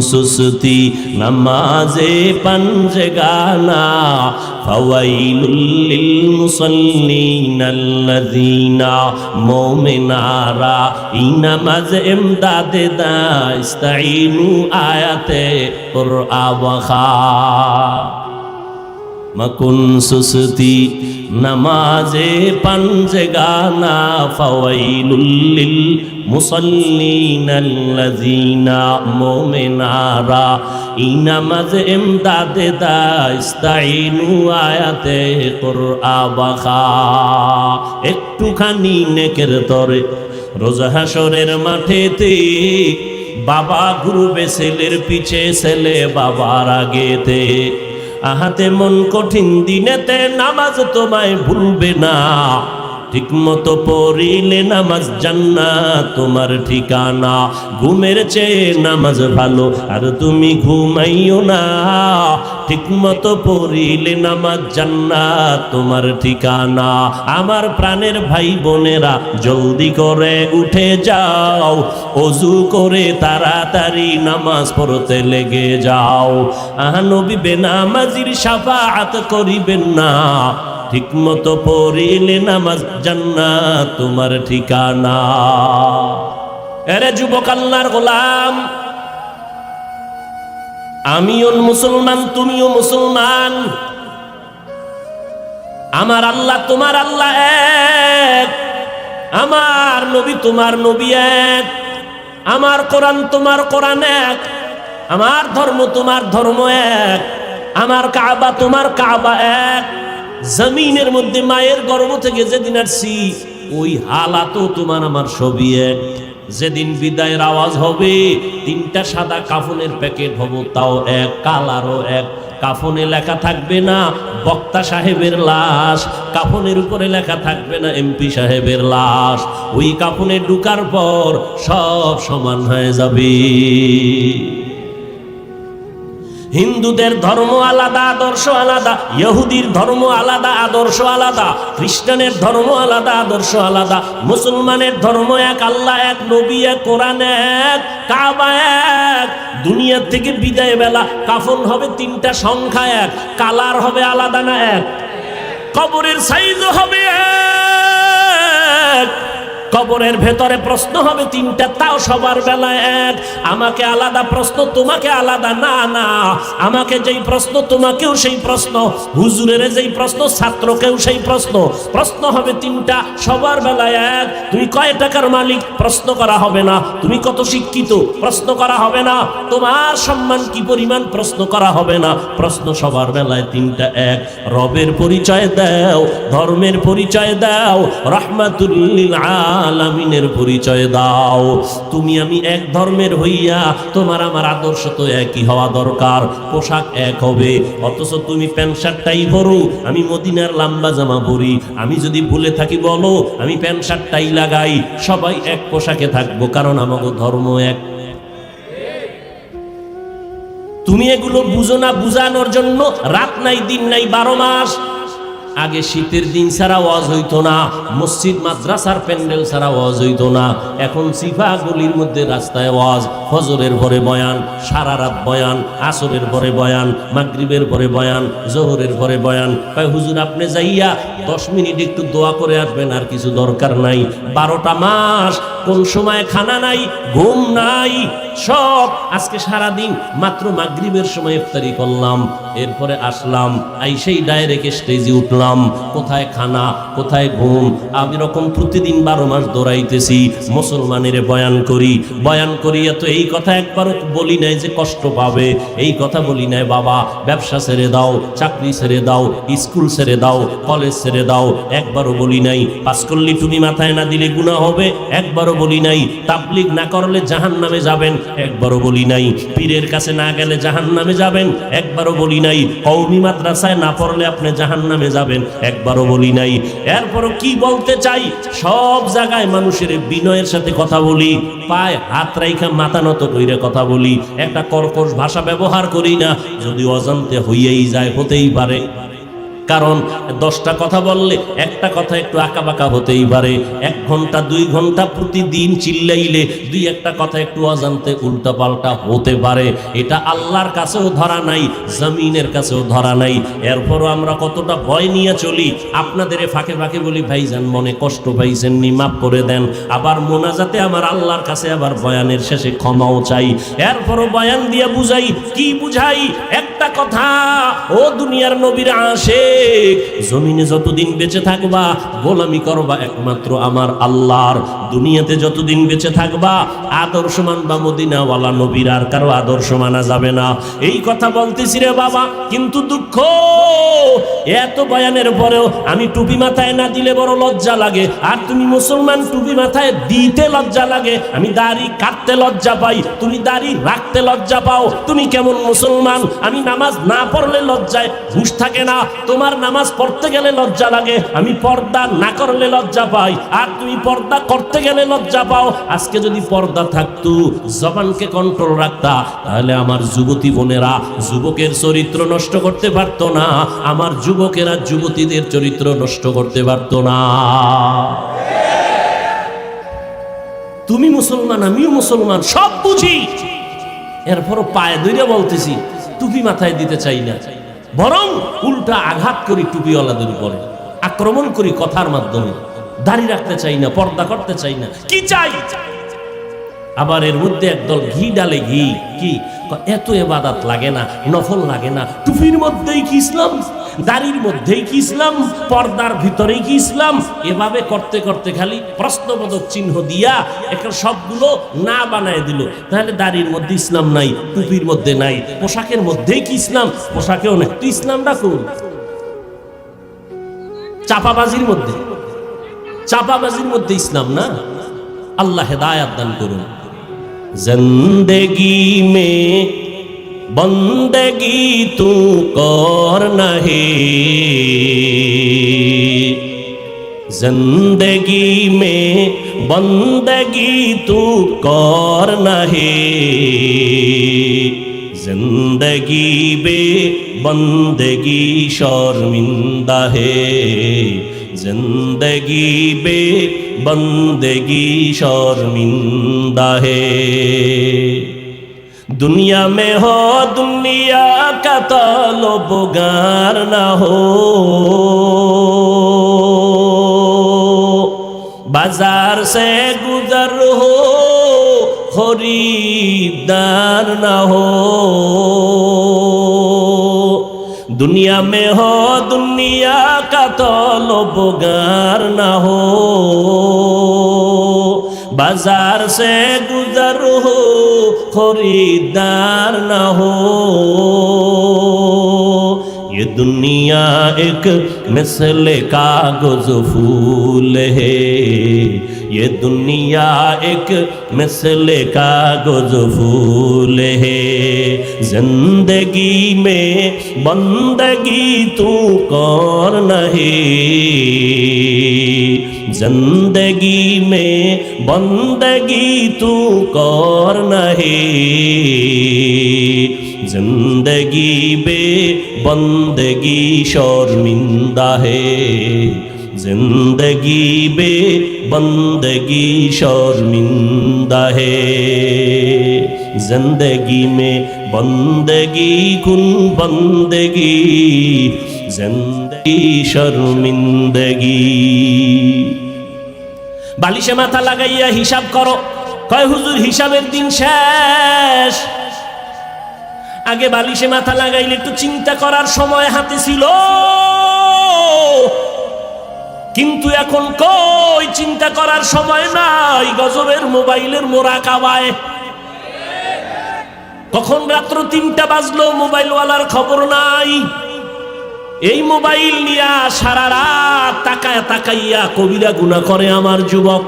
সুস্তি নামাজে পঞ্জগানা ফাওয়াইলুল লিল মুসাল্লিনাল্লাযীনা মুমিনারা ইনামাজ ইমদাদে দা ইস্তাঈনু আয়াতে কুরআওয়াখা মকুন সুস্তি নামাজে পঞ্জগানা ফাওয়াইলুল লিল মুসাল্লিনাল্লাযীনা মুমিনারা ইনামাজ ইমদাদে দা ইস্তাঈনু আয়াতে কুরআওয়াখা একটুখানি নেকের তরে রোজা হাসরের মাঠেতে বাবা ঘুরবে ছেলের পিছে ছেলে বাবার আগেতে আহাতে মন কঠিন দিনেতে নামাজ তোমায় ভুলবে না ঠিক মতো পড়িলে নামাজ জান্নাত তোমার ঠিকানা ঘুমের চেয়ে নামাজ ভালো আর তুমি ঘুমাইও না ঠিক মতো পড়িলে নামাজ জান্নাত তোমার ঠিকানা আমার প্রাণের ভাই বোনেরা জলদি করে উঠে যাও ওযু করে তাড়াতাড়ি নামাজ পড়তে লেগে যাও নবী বেনামাজির শাফাআত করিবেন না ঠিক মতো পড়িলে নামাজ জান্নাত তোমার ঠিকানা এরে যুবক আল্লাহর গোলাম আমিও মুসলমান তুমিও মুসলমান আমার আল্লাহ তোমার আল্লাহ এক আমার নবী তোমার নবী এক আমার কোরআন তোমার কোরআন এক আমার ধর্ম তোমার ধর্ম এক আমার কাবা তোমার কাবা এক জমিনের মধ্যে মায়ের গর্ভ থেকে যেদিন আসছি ওই হালাতও তোমার আমার সবই এক যেদিন বিদায়ের আওয়াজ হবে তিনটা সাদা কাফনের প্যাকেট হবো তাও এক কালারও এক কাফনে লেখা থাকবে না বক্তা সাহেবের লাশ কাফনের উপরে লেখা থাকবে না এমপি সাহেবের লাশ ওই কাফনে ঢুকার পর সব সমান হয়ে যাবে হিন্দুদের ধর্ম আলাদা আদর্শ আলাদা ইহুদির ধর্ম আলাদা আদর্শ আলাদা খ্রিস্টানের ধর্ম আলাদা আদর্শ আলাদা মুসলমানের ধর্ম এক আল্লাহ এক নবী এক কোরআন এক কাবা এক দুনিয়া থেকে বিদায় বেলা কাফন হবে তিনটা সংখ্যা এক কালার হবে আলাদা না এক কবরের সাইজ হবে এক কবরের ভেতরে প্রশ্ন হবে তিনটা তাও সবার বেলায় এক আমাকে আলাদা প্রশ্ন তোমাকে আলাদা না না আমাকে যেই প্রশ্ন তোমাকেও সেই প্রশ্ন হুজুরের যেই প্রশ্ন ছাত্রকেও সেই প্রশ্ন প্রশ্ন হবে তিনটা সবার বেলায় এক তুমি কয় টাকার মালিক প্রশ্ন করা হবে না তুমি কত শিক্ষিত প্রশ্ন করা হবে না তোমার সম্মান কি পরিমাণ প্রশ্ন করা হবে না প্রশ্ন সবার বেলায় তিনটা এক রবের পরিচয় দাও ধর্মের পরিচয় দাও রাহমাতুল লিল আলামিনের পরিচয় দাও তুমি আমি এক ধর্মের হইয়া তোমার আমার আদর্শ তো একই হওয়া দরকার পোশাক এক হবে অথচ তুমি প্যান্ট শার্টটাই পরো আমি মদিনার লম্বা জামা পরি আমি যদি ভুলে থাকি বলো আমি প্যান্ট শার্টটাই লাগাই সবাই এক পোশাকে থাকবো কারণ আমাদের ধর্ম এক তুমি এগুলো বুঝো না বুঝানোর জন্য রাত নাই দিন নাই 12 মাস আগে শীতের দিন ছাড়া ওয়াজ হইতো না মসজিদ মাদ্রাসার প্যান্ডেল ছাড়া ওয়াজ হইতো না এখন সিফা গলির মধ্যে রাস্তায় ওয়াজ ফজরের পরে বয়ান সারা রাত বয়ান আসরের পরে বয়ান মাগরিবের পরে বয়ান জোহরের পরে বয়ান কয় হুজুর আপনি যাইয়া 10 মিনিট একটু দোয়া করে আসবেন আর কিছু দরকার নাই 12টা মাস কোন সময় খানা নাই ঘুম নাই সব আজকে সারা দিন মাত্র মাগরিবের সময় ইফতারি করলাম এরপরে আসলাম আইসেই ডাইরেক্ট স্টেজে উঠলাম কোথায় খানা কোথায় ঘুম আমি রকম প্রতিদিন 12 মাস দৌড়াইতেছি মুসলমানের বয়ান করি এত এই কথা একবারও বলি নাই যে কষ্ট পাবে এই কথা বলি নাই বাবা ব্যবসা ছেড়ে দাও চাকরি ছেড়ে দাও স্কুল ছেড়ে দাও কলেজ ছেড়ে দাও একবারও বলি নাই পাঁচকল্লি টুনি মাথায় না দিলে গুনাহ হবে একবারও বলি নাই তাবলীগ না করলে জাহান্নামে যাবেন একবারও বলি নাই পীরের কাছে না গেলে জাহান্নামে যাবেন একবারও বলি নাই কওমি মাদ্রাসায় না পড়লে আপনি জাহান্নামে যাবেন একবারও বলি নাই এরপরও কি বলতে চাই সব জায়গায় মানুষের বিনয়ের সাথে কথা বলি পায় হাত রাইখা মাথা নত কইরে কথা বলি একটা কর্কশ ভাষা ব্যবহার করি না যদি অজান্তে হইয়াই যায় হতেই পারে কারণ 10টা কথা বললে একটা কথা একটু আঁকাবাঁকা হতেই পারে। 1 ঘন্টা 2 ঘন্টা প্রতিদিন চিল্লাইলে 2-1টা কথা একটু অজান্তে উল্টাপাল্টা হতে পারে। এটা আল্লাহর কাছেও ধরা নাই, জমিনের কাছেও ধরা নাই। এরপরও আমরা কতটা ভয় নিয়ে চলি। আপনাদের ফাঁকে ফাঁকে বলি, ভাইজান মনে কষ্ট পাইছেন নি, মাফ করে দেন। আবার মোনাজাতে আমার আল্লাহর কাছে আবার বয়ানের শেষে ক্ষমাও চাই। এরপরও বয়ান দিয়ে বুঝাই, কি বুঝাই? একটা কথা, ও দুনিয়ার নবীর আশিক, জমিনে যতদিন বেঁচে থাকবা গোলামি করবা একমাত্র আমার আল্লাহর। দুনিয়াতে যতদিন বেঁচে থাকবা আদর্শ মানবা মদিনাওয়ালা নবীর, আর কারো আদর্শ মানা যাবে না। এই কথা বলতেছি রে বাবা, কিন্তু দুঃখ, এত বয়ানের পরেও আমি টুপি মাথায় না দিলে বড় লজ্জা লাগে। আর তুমি মুসলমান, টুপি মাথায় দিতে লজ্জা লাগে। আমি দাড়ি কাটতে লজ্জা পাই, তুমি দাড়ি রাখতে লজ্জা পাও। তুমি কেমন মুসলমান? আমি নামাজ না পড়লে লজ্জায় হুঁশ থাকে না। তোমার নামাজ পড়তে গেলে লজ্জা লাগে, আমি পর্দা না করলে লজ্জা পাই। আর তুমি পর্দা করতে গেলে লজ্জা পাও। আজকে যদি পর্দা থাকতো, জবানকে কন্ট্রোল রাখতা, তাহলে আমার যুবতী বোনেরা যুবকের চরিত্র নষ্ট করতে পারতো না, আমার যুবকেরা যুবতীদের চরিত্র নষ্ট করতে পারতো না। তুমি মুসলমান, আমিও মুসলমান, সব বুঝি। এরপরও পায়ে ধরে বলতেছি টুপি মাথায় দিতে চাই না, বরং উল্টা আঘাত করি টুপিওয়ালাদের উপরে, আক্রমণ করি কথার মাধ্যমে। দাড়ি রাখতে চাই না, পর্দা করতে চাই না, কি চাই? আবার এর মধ্যে একদল ঘি ডালে, ঘি কি এত এবাদাত লাগে না, নফল লাগে না? টুপির মধ্যেই কি ইসলাম? দাড়ির মধ্যেই কি ইসলাম? পর্দার ভিতরেই কি ইসলাম? এভাবে করতে করতে খালি প্রশ্নবোধক চিহ্ন দিয়া একটা সবগুলো না বানায় দিল। তাহলে দাড়ির মধ্যে ইসলাম নাই, টুপির মধ্যে নাই, পোশাকের মধ্যেই কি ইসলাম? পোশাকেও নেই। তো ইসলামটা কোন? চাপাবাজির মধ্যে, চাপাবাজির মধ্যে ইসলাম না। আল্লাহ হেদায়াত দান করুন। जिंदगी में बंदगी तू कर नहीं, जिंदगी में बंदगी तू कर नहीं, जिंदगी बे बंदगी शर्मिंदा है, जिंदगी बे बंदगी शर्मिंदा है। दुनिया में हो दुनिया का तलबगार ना हो, बाजार से गुजर हो खरीदार ना हो। दुनिया में हो दुनिया का तलबगार ना हो, बाजार से गुजर हो खरीदार ना हो। ये दुनिया एक मिसल कागज फूल है, ये दुनिया एक मिसल कागज फूल है, जिंदगी में बंदगी तू कर नहीं, जिंदगी में बंदगी तू कर नहीं, जिंदगी बे बंदगी शर्मिंदा है, जिंदगी बे बंदगी शर्मिंदा है। जिंदगी में बंदगी कुन बंदगी, जिंदगी शर्मिंदगी। বালিশে মাথা লাগাইয়া হিসাব করো, কয় হুজুর হিসাবের দিন শেষ। আগে বালিশে মাথা লাগাইলে একটু চিন্তা করার সময় হাতে ছিল, কিন্তু এখন কই চিন্তা করার সময় নাই। গজবের মোবাইলের মোরাকাবায় কখন রাত্র 3টা বাজলো মোবাইলওয়ালার খবর নাই। এই মোবাইল নিয়া সারা রাত তাকায়া তাকাইয়া কবিরা গুনাহ করে আমার যুবক।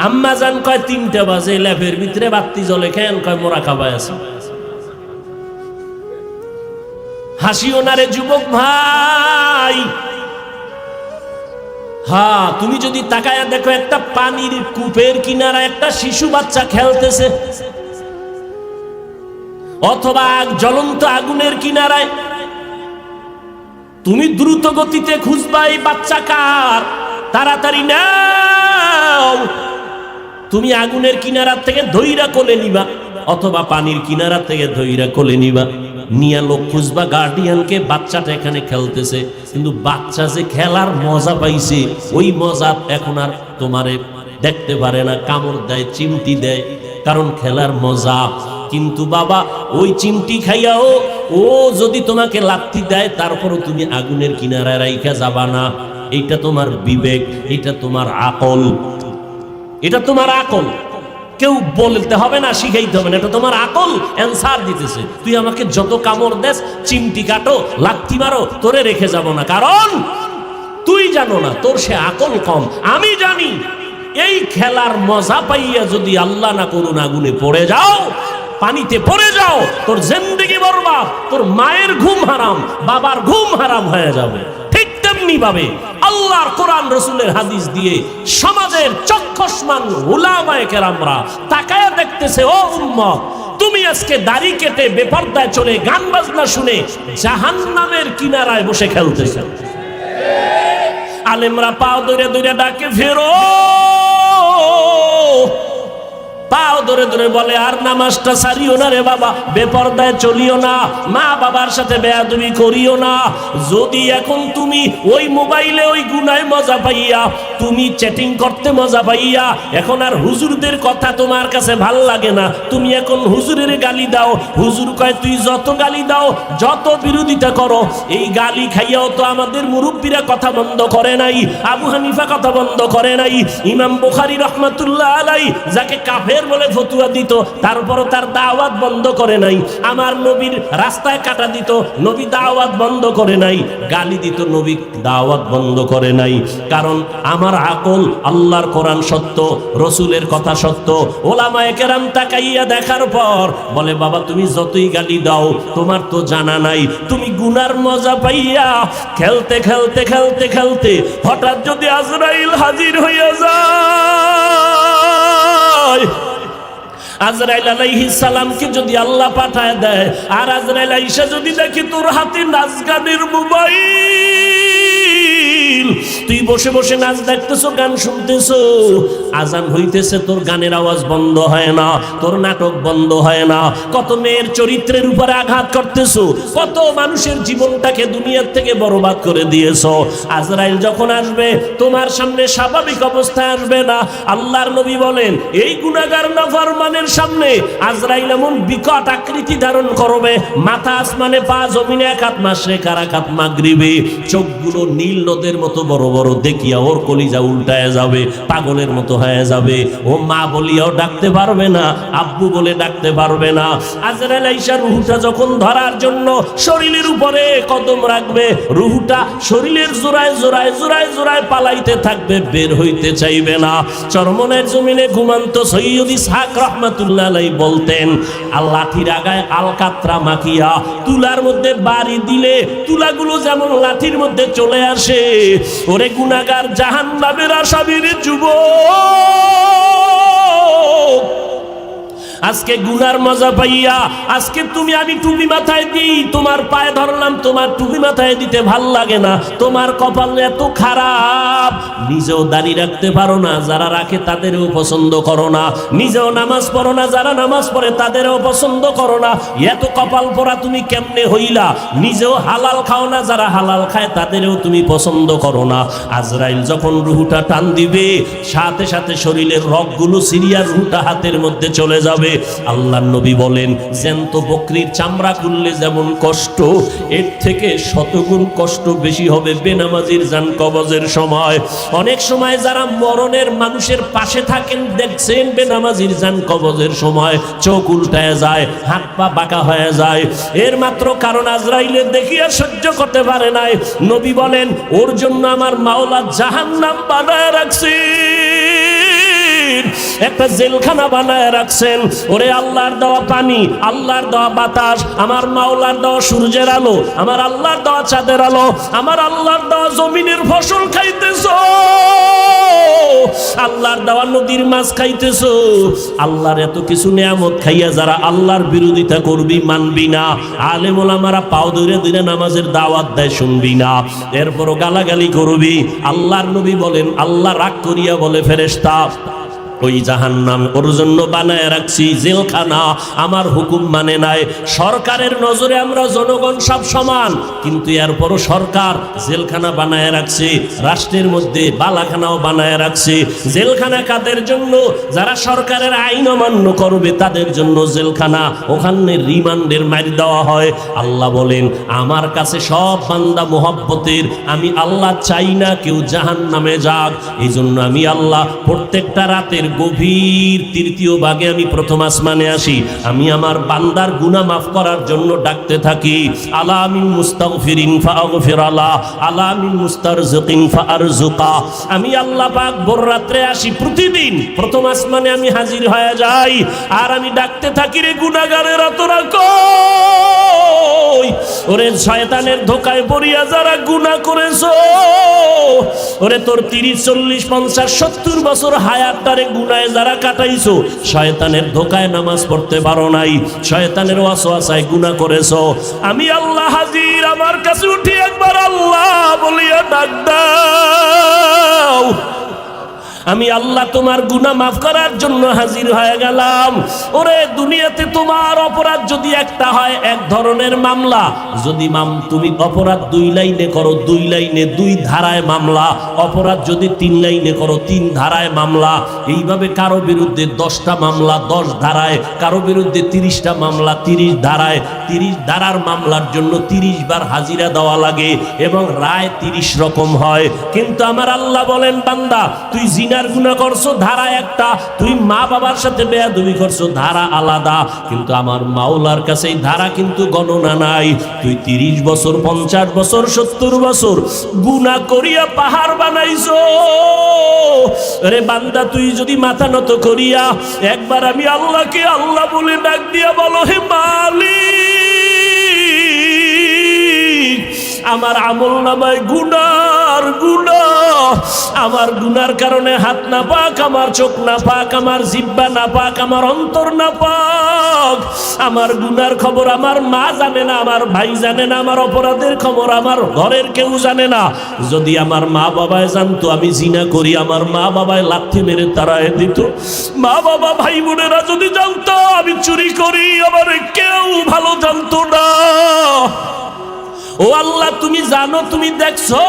আম্মা জান কয় 3টা বাজে, ল্যাপের ভিতরে বাতি জ্বলে, কেন? কয় মোরাকাবায় আছে। হাসিও না রে যুবক ভাই। হ্যাঁ, তুমি যদি তাকায়া দেখো একটা পানির কূপের কিনারা একটা শিশু বাচ্চা খেলতেছে, অথবা জ্বলন্ত আগুনের কিনারায় তুমি দ্রুত গতিতে খুঁজবা এই বাচ্চা কার, তাড়াতাড়ি নাও। তুমি আগুনের কিনারা থেকে ধইরা কোলে নিবা, অথবা পানির কিনারা থেকে ধইরা কোলে নিবা, নিয়া লোক খুঁজবা গার্ডিয়ানকে। বাচ্চাটা এখানে খেলতেছে, কিন্তু বাচ্চা যে খেলার মজা পাইছে, ওই মজা এখন আর তোমারে দেখতে পারে না, কামড় দেয়, চিমটি দেয়, কারণ খেলার মজা। কিন্তু বাবা ওই চিমটি খাইয়াও ও যদি তোমাকে লাথি দেয়, তারপরও তুমি আগুনের কিনারায় রাইখা যাবা না। এইটা তোমার বিবেক, এটা তোমার আকল, এটা তোমার আকল। কেউ বলতে হবে না, শিখাইতে হবে না, এটা তোমার আকল অ্যান্সার দিতেছে। তুই আমাকে যত কামড় দেস, চিমটি কাটো, লাথি মারো, তোরে রেখে যাব না, কারণ তুই জানো না, তোর সে আকল কম। আমি জানি এই খেলার মজা পাইয়া যদি আল্লাহ না করুন আগুনে পড়ে যাও, পানিতে পড়ে যাও, তোর জিন্দেগি বরবাদ, তোর মায়ের ঘুম হারাম, বাবার ঘুম হারাম হয়ে যাবে। ঠিক তেমনি ভাবে আল্লাহর কোরআন রসুলের হাদিস দিয়ে সমাজের চক্ষুষ্মান উলামায়ে কেরামরা তাকায়া দেখতেছে, ও উম্মত, তুমি আজকে দাড়ি কেটে বেপরদায় চলে গান বাজনা শুনে জাহান্নামের কিনারায় বসে খেলতেছে। আলেমরা পাও ধরে ধরে ডাকে, ফেরো। পাও ধরে ধরে বলে, আর নামাজটা ছাড়িও না রে বাবা, বেপরদায় চলিও না, মা বাবার সাথে বেয়াদবি করিও না। যদি এখন তুমি ওই মোবাইলে ওই গুনায় মজা পাইয়া, তুমি চ্যাটিং করতে মজা পাইয়া এখন আর হুজুরদের কথা তোমার কাছে ভাল লাগে না, তুমি এখন হুজুরের গালি দাও। হুজুর কয় তুই যত গালি দাও, যত বিরোধিতা করো, এই গালি খাইয়াও তো আমাদের মুরব্বীরা কথা বন্ধ করে নাই, আবু হানিফা কথা বন্ধ করে নাই, ইমাম বুখারী রহমাতুল্লাহ আলাইহি যাকে কাফের বলে ফতুয়া দিত, তারপরও তার দাওয়াত বন্ধ করে নাই। আমার নবীর রাস্তায় কাটা দিত, নবী দাওয়াত বন্ধ করে নাই। গালি দিত, নবী দাওয়াত বন্ধ করে নাই। কারণ আমার আকল, আল্লাহর কোরআন সত্য, রসুলের কথা সত্য। ওলামায়ে কেরাম তাকাইয়া দেখার পর বলে, বাবা তুমি যতই গালি দাও, তোমার তো জানা নাই, তুমি গুনার মজা পাইয়া খেলতে খেলতে খেলতে খেলতে হঠাৎ যদি আজরাইল হাজির হইয়া যায়, আজরাইল আলাইহিস সালামকে যদি আল্লাহ পাঠায় দেয়, আর আজরাইল আইসা যদি দেখি তোর হাতে নাচ গানের মোবাইল, তুই বসে বসে নাচ দেখতেছো, গান শুনতেছো, আজান হইতেছে, তোর গানের আওয়াজ বন্ধ হয় না, তোর নাটক বন্ধ হয় না, কত মেয়ের চরিত্রের উপরে আঘাত করতেছো, কত মানুষের জীবনটাকে দুনিয়ার থেকে বরবাদ করে দিয়েছো। আজরাইল যখন আসবে, তোমার সামনে স্বাভাবিক অবস্থায় আসবে না। আল্লাহর নবী বলেন, এই গুনাহগার নাফরমানের সামনে আজরাইল এমন বিকট আকৃতি ধারণ করবে, মাথা আসমানে, পা জমিনে, এক হাত মাশরিক আর এক হাত মাগরিবে, চোখগুলো নীল নদের মতো বড় বড়, দেখিয়া ওর কলিজা উল্টায় যাবে, পাগলের মতো হয়ে যাবে। ও মা বলিয়াও ডাকতে পারবে না, আব্বু বলে ডাকতে পারবে না। আজরাইল আইসা রুহুটা যখন ধরার জন্য শরীরের উপরে কদম রাখবে, রুহুটা শরীরের জোড়ায় জোড়ায় জোড়ায় জোড়ায় পালাইতে থাকবে, বের হইতে চাইবে না। চরমনের জমিনে ঘুমান্ত সৈয়দ ইসহাক রাহমাতুল্লাহ আলাইহি বলতেন, লাঠির আগায় আলকাতরা মাখিয়া তুলার মধ্যে বাড়ি দিলে তুলাগুলো যেমন লাঠির মধ্যে চলে আসে, ওরে গুনাহগার জাহান্নামের আসামির যুবক, আজকে গুনার মজা পাইয়া, আজকে তুমি আমি টুপি মাথায় দিই, তোমার পায়ে ধরলাম, তোমার টুপি মাথায় দিতে ভাল লাগে না, তোমার কপাল এত খারাপ, নিজেও দাড়ি রাখতে পারো না, যারা রাখে তাদেরও পছন্দ করো না, নিজেও নামাজ পড়ো না, যারা নামাজ পড়ে তাদেরও পছন্দ করো না, এত কপাল পরা তুমি কেমনে হইলা, নিজেও হালাল খাও না, যারা হালাল খায় তাদেরও তুমি পছন্দ করো না। আজরাইল যখন রুহুটা টান দিবে, সাথে সাথে শরীরের রগগুলো সিরিয়া রুহুটা হাতের মধ্যে চলে যাবে। আল্লাহর নবী বলেন, জ্যান্ত বকরির চামড়া খুললে যেমন কষ্ট, এর থেকে শতগুণ কষ্ট বেশি হবে বেনামাজির জান কবজের সময়। অনেক সময় যারা মরণের মানুষের পাশে থাকেন, দেখছেন বেনামাজির জান কবজের সময় চোখ উল্টায় যায়, হাত পা বাঁকা হয়ে যায়, এর মাত্র কারণ আজরাইলের দেখিয়া সহ্য করতে পারে নাই। নবী বলেন, ওর জন্য আমার মাওলা জাহান্নাম বানায় রাখছে। দিন একটা জেলখানা বানায় রাখছেন। ওরে আল্লাহর দেওয়া পানি, আল্লাহর দেওয়া বাতাস, আমার মাওলার দেওয়া সূর্যের আলো, আমার আল্লাহর দেওয়া চাঁদের আলো, আমার আল্লাহর দেওয়া জমিনের ফসল খাইতেছো, আল্লাহর দেওয়া নদীর মাছ খাইতেছো। আল্লাহর এত কিছু নিয়ামত খাইয়া যারা আল্লাহর বিরোধিতা করবি, মানবি না, আলেম ওলামারা পাও ধরে ধরে নামাজের দাওয়াত দেয়, শুনবি না, এরপরও গালাগালি করবি। আল্লাহর নবী বলেন, আল্লাহ রাগ করিয়া বলে ফেরেশতা, ওই জাহান্নাম ওর জন্য বানায় রাখছি জেলখানা, আমার হুকুম মানে নাই। সরকারের নজরে আমরা জনগণ সব সমান, কিন্তু এরপরও সরকার জেলখানা বানায় রাখছে, রাষ্ট্রের মধ্যে বালাখানাও বানায় রাখছে। জেলখানা কাদের জন্য? যারা সরকারের আইন অমান্য করবে তাদের জন্য জেলখানা, ওখানে রিমান্ডের মার দেওয়া হয়। আল্লাহ বলেন, আমার কাছে সব বান্দা মোহব্বতের, আমি আল্লাহ চাই না কেউ জাহান্নামে যাক। এই জন্য আমি আল্লাহ প্রত্যেকটা রাতের গভীর তৃতীয় ভাগে আমি প্রথম আসমানে আসি, আমি আমার বান্দার গুনাহ মাফ করার জন্য ডাকতে থাকি। আলা মিন মুস্তাগফিরিন ফাগফির আলা, আলা মিন মুস্তারজিকিন ফারজুকা। আমি আল্লাহ পাক ভোর রাত্রে আসি, প্রতিদিন প্রথম আসমানে আমি হাজির হয়ে যাই, আর আমি ডাকতে থাকি, রে গুনাহগারেরা তোরা কই? ওরে শয়তানের ধোকায় পড়িয়া যারা গুনাহ করেছো, ওরে তোর 30, 40, 50, 70 বছর হায়াতটারে গুনাহে যারা কাটাইছো, শয়তানের ধোকায় নামাজ পড়তে পারো নাই, শয়তানের ওয়াসওয়াসায় গুনাহ করেছো, আমি আল্লাহ হাজির, আমার কাছে উঠি একবার আল্লাহ বলিয়া ডাক দাও। আমি আল্লাহ তোমার গুনাহ মাফ করার জন্য হাজির হয়ে গেলাম। ওরে দুনিয়াতে তোমার অপরাধ যদি একটা হয়, এক ধরনের মামলা, যদি তুমি অপরাধ 2 লাইনে করো, 2 লাইনে 2 ধারায় মামলা, অপরাধ যদি 3 লাইনে করো, 3 ধারায় মামলা। এইভাবে কারো বিরুদ্ধে 10টা মামলা 10 ধারায়, কারো বিরুদ্ধে 30টা মামলা 30 ধারায়। 30 ধারার মামলার জন্য 30 বার হাজিরা দেওয়া লাগে এবং রায় 30 রকম হয়। কিন্তু আমার আল্লাহ বলেন, বান্দা তুই জিনার গুনাহ করছো, ধারা একটা, তুই মা বাবার সাথে বেয়াদবি করছো, ধারা আলাদা। কিন্তু আমার মাওলার কাছে এই ধারা কিন্তু গণনা নাই। তুই 30 বছর 50 বছর 70 বছর গুনাহ করিয়া পাহাড় বানাইছো, আরে বান্দা তুই যদি মাথা নত করিয়া একবার আমি আল্লাহকে আল্লাহ বলে ডাক দিয়া বলো, হে মালিক, আমার আমল নামায় গুনার গুনাহ, আমার গুনার কারণে হাত না পাক, আমার চোখ না পাক, আমার জিহ্বা না পাক, আমার অন্তর না পাক। আমার গুনার খবর আমার মা জানে না, আমার ভাই জানে না, আমার অপরাধের খবর আমার ঘরের কেউ জানে না। যদি আমার মা বাবায় জানতো আমি জিনা করি, আমার মা বাবায় লাথি মেরে তাড়ায় দিত। মা বাবা ভাই বোনেরা যদি জানতো আমি চুরি করি, আমার কেউ ভালো জানতো না। ও আল্লাহ, তুমি জানো, তুমি দেখছো,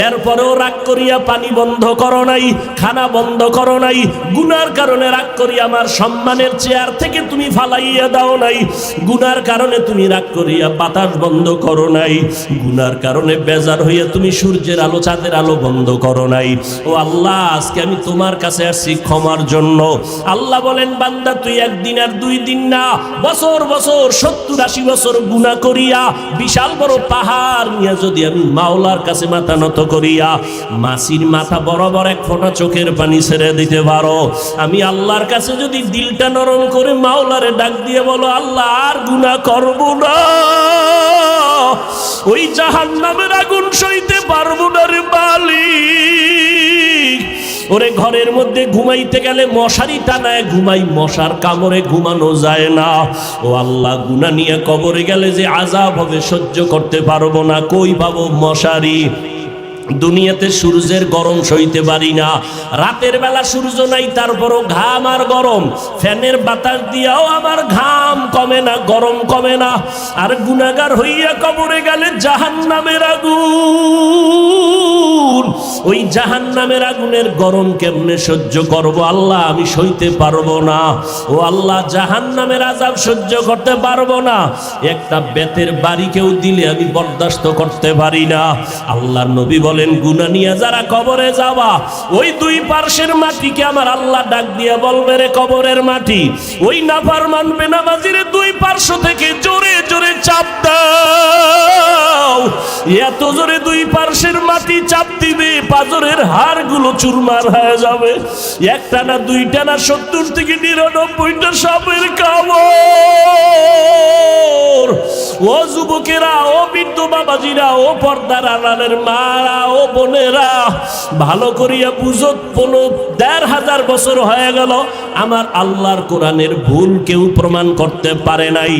এরপরেও রাগ করিয়া পানি বন্ধ করো নাই, খানা বন্ধ করো নাই। গুনার কারণে রাগ করিয়া আমার সম্মানের চেয়ার থেকে তুমি ফালাইয়া দাও নাই। গুনার কারণে তুমি রাগ করিয়া বাতাস বন্ধ করো নাই। গুনার কারণে বেজার হইয়া তুমি সূর্যের আলো চাঁদের আলো বন্ধ করো নাই। ও আল্লাহ, আজকে আমি তোমার কাছে আসছি ক্ষমার জন্য। আল্লাহ বলেন, বান্দা তুই একদিন আর 2 দিন না, বছর বছর 70-80 বছর গুনাহ করিয়া বিশাল বড় পাহাড় নিয়ে যদি আমি মাওলার কাছে মাথা নত করিয়া মাসির মাথা বরাবর 1 ফোঁটা চোখের পানি ছেড়ে দিতে পারো, আমি আল্লাহর কাছে যদি দিলটা নরম করে মাওলারে ডাক দিয়ে বলো, আল্লাহ আর গুনাহ করব না, ওই জাহান্নামের আগুন সইতে পারবো না রে মালিক। ওরে ঘরের মধ্যে ঘুমাইতে গেলে মশারি টানায় ঘুমাই, মশার কামড়ে ঘুমানো যায় না। ও আল্লাহ, গুনাহ নিয়ে কবরে গেলে যে আযাব হবে সহ্য করতে পারবো না, কই পাবো মশারি? দুনিয়াতে সূর্যের গরম সইতে পারি না, রাতের বেলা সূর্য নাই তারপরও ঘাম আর গরম, ফ্যানের বাতাস দিয়াও আমার ঘাম কমে না, গরম কমে না। আর গুনাহগার হইয়া কবরে গেলে জাহান্নামের আগুন, ওই জাহান্নামের আগুনের গরম কেমনে সহ্য করব আল্লাহ? আমি সইতে পারবো না। ও আল্লাহ, জাহান্নামের আযাব সহ্য করতে পারবো না। একটা বেতের বাড়ি কেউ দিলে আমি বরদাস্ত করতে পারি না। আল্লাহর নবী বলেন, গুনাহ নিয়ে যারা কবরে যাবা, ওই 2 পার্শ্বের মাটিকে আমার আল্লাহ ডাক দিয়ে বলবে, রে কবরের মাটি, ওই নাফরমান বেনামাজিরে 2 পার্শ্ব থেকে জোরে জোরে চাপ দাও। এত জোরে 2 পার্শ্বের মাটি চাপ দিবে, পাজরের হাড়গুলো চুরমার হয়ে যাবে। একটা না, দুইটা না, 70 থেকে 99টা সাপের কামড়। ও যুবকেরা, ও বৃদ্ধ বাবাজিরা, ও পর্দার আড়ালের মারা, ও বোনেরা, ভালো করিয়া বুঝো। 1500 বছর হয়ে গেল আমার আল্লাহর কোরআনের ভুল কেউ প্রমাণ করতে পারে নাই।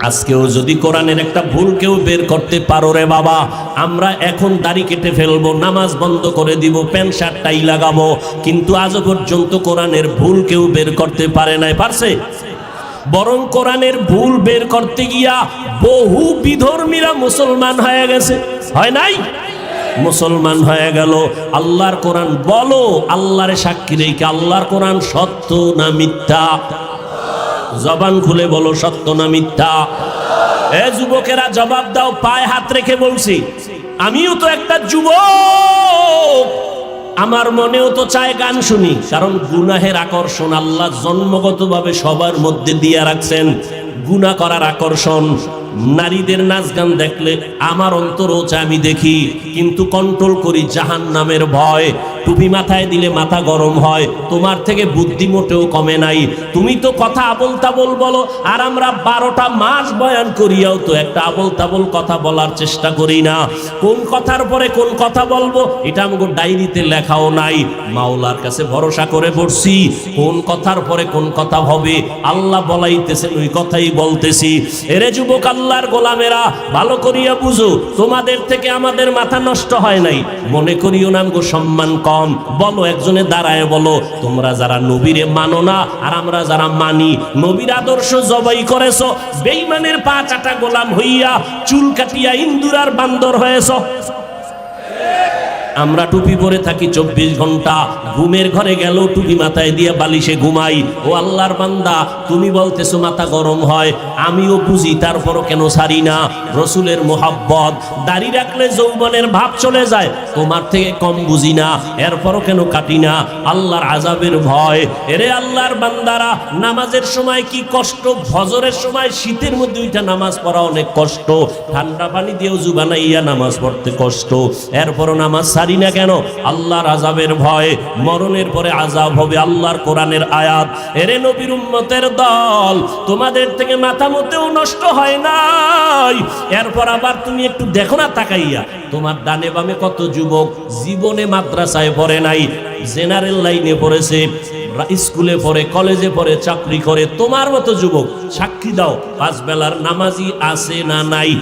আজকেও যদি কোরআনের একটা ভুল কেউ বের করতে পারো রে বাবা, আমরা এখন দাড়ি কেটে ফেলবো, নামাজ বন্ধ করে দিব, প্যান্ট শার্ট টাই লাগাবো, কিন্তু আজও পর্যন্ত কোরআনের ভুল কেউ বের করতে পারে নাই। পারছে? বরং কোরআনের ভুল বের করতে গিয়া বহু বিধর্মীরা মুসলমান হয়ে গেছে, হয় নাই? মুসলমান হয়ে গেল। আল্লাহর কোরআন বলো, আল্লাহরে সাক্ষী রেখে, আল্লাহর কোরআন সত্য না মিথ্যা? জবান খুলে বলো, সত্য না মিথ্যা? এ যুবকেরা জবাব দাও, পায়ে হাত রেখে বলছি। আমিও তো একটা যুবক, আমার মনেও তো চায় গান শুনি, কারণ গুনাহের আকর্ষণ আল্লাহ জন্মগতভাবে সবার মধ্যে দিয়ে রাখছেন। গুনাহ করার আকর্ষণ, নারীদের নাচ গান দেখলে আমার অন্তরও চায় আমি দেখি, কিন্তু কন্ট্রোল করি জাহান্নামের ভয়। টুপি মাথায় দিলে মাথা গরম হয়, তোমার থেকে বুদ্ধি মোটেও কমে নাই। তুমি তো কথা আবল তাবল বলো, আর আমরা 12টা মাস বয়ান করিয়াও তো একটা আবল তাবল কথা বলার চেষ্টা করি না। কোন কথার পরে কোন কথা বলবো এটা আমাদের ডায়েরিতে লেখাও নাই। মাওলার কাছে ভরসা করে পড়ছি, কোন কথার পরে কোন কথা হবে আল্লাহ বলাইতেছেন, ওই কথাই বলতেছি। এরে যুবক, আল্লাহর গোলামেরা, ভালো করিয়া বুঝো, তোমাদের থেকে আমাদের মাথা নষ্ট হয় নাই। মনে করিও না আমগো সম্মান কম। বলো, একজনে দাঁড়ায় বলো, তোমরা যারা নবীরে মানো না আর আমরা যারা মানি, নবীর আদর্শ জবাই করেছ, বেঈমানের পা চাটা গোলাম হইয়া চুল কাটিয়া ইন্দুরার বান্দর হয়েছ। আমরা টুপি পরে থাকি 24 ঘন্টা, ঘুমের ঘরে গেল টুপি মাথায় দিয়ে বালিশে ঘুমাই। ও আল্লাহর বান্দা, তুমি বলতেছো মাথা গরম হয়, আমিও বুঝি, তারপরও কেন ছাড়ি না? রসুলের মোহাব্বত, দাড়ি রাখলে যৌবনের ভাব চলে যায়, তোমার থেকে কম বুঝি না, এরপরও কেন কাটি না? আল্লাহর আযাবের ভয়। এরে আল্লাহর বান্দারা, নামাজের সময় কি কষ্ট! ফজরের সময় শীতের মধ্যে ওইটা নামাজ পড়া অনেক কষ্ট, ঠান্ডা পানি দিয়ে ওযু বানাইয়া নামাজ পড়তে কষ্ট, এরপরও নামাজ না কেন? আল্লাহর আযাবের ভয়। মরণের পরে আযাব হবে, আল্লাহর কোরআনের আয়াত। এরে নবীর উম্মতের দল, তোমাদের থেকে মাথা মতেও নষ্ট হয় নাই। এরপর আবার তুমি একটু দেখো না তাকাইয়া, তোমার ডানে বামে কত যুবক জীবনে মাদ্রাসায় পড়ে নাই, জেনারেল লাইনে পড়েছে, স্কুলে পড়ে, কলেজে পড়ে, চাকরি করে। তোমার মতো যুবক, সাক্ষী দাও, 5 বেলার নামাজি আছে না নাই?